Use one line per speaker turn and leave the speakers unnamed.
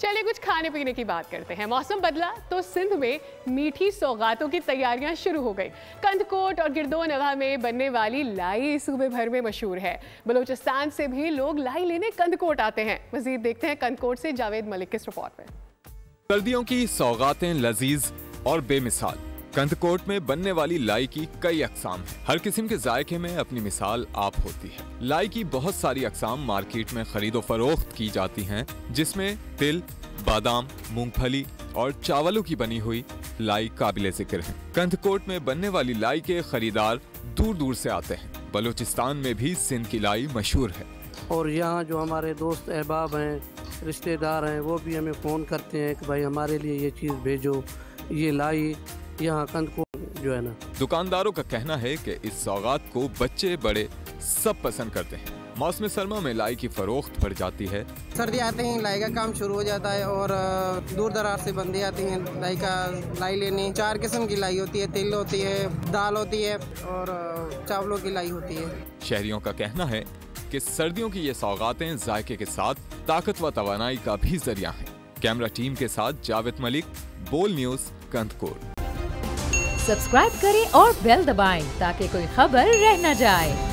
चलिए कुछ खाने पीने की बात करते हैं। मौसम बदला तो सिंध में मीठी सौगातों की तैयारियां शुरू हो गई। कंदकोट और गिरदो नवाह में बनने वाली लाई सूबे भर में मशहूर है। बलूचिस्तान से भी लोग लाई लेने कंदकोट आते हैं। मजीद देखते हैं कंदकोट से जावेद मलिक की रिपोर्ट में।
सर्दियों की सौगातें लजीज और बेमिसाल। कंदकोट में बनने वाली लाई की कई अकसाम हैं। हर किस्म के जायके में अपनी मिसाल आप होती है। लाई की बहुत सारी अकसाम मार्केट में खरीदो फरोख्त की जाती हैं, जिसमें तिल, बादाम, मूंगफली और चावलों की बनी हुई लाई काबिले जिक्र है। कंदकोट में बनने वाली लाई के खरीदार दूर दूर से आते हैं। बलूचिस्तान में भी सिंध की लाई मशहूर है
और यहाँ जो हमारे दोस्त अहबाब हैं, रिश्तेदार हैं, वो भी हमें फ़ोन करते हैं कि भाई हमारे लिए ये चीज़ भेजो। ये लाई यहाँ कंदकोट जो है ना।
दुकानदारों का कहना है कि इस सौगात को बच्चे बड़े सब पसंद करते हैं। मौसम सरमा में लाई की फरोख्त बढ़ जाती है।
सर्दी आते ही लाई का काम शुरू हो जाता है और दूर दराज से बंदे आते हैं लाई लेने। 4 किस्म की लाई होती है, तिल होती है, दाल होती है और चावलों की लाई होती है।
शहरियों का कहना है कि सर्दियों की ये सौगातें जायके के साथ ताकत व तवानाई का भी जरिया हैं। कैमरा टीम के साथ जावेद मलिक, बोल न्यूज़, कंदकोट।
सब्सक्राइब करें और बेल दबाएं ताकि कोई खबर रह न जाए।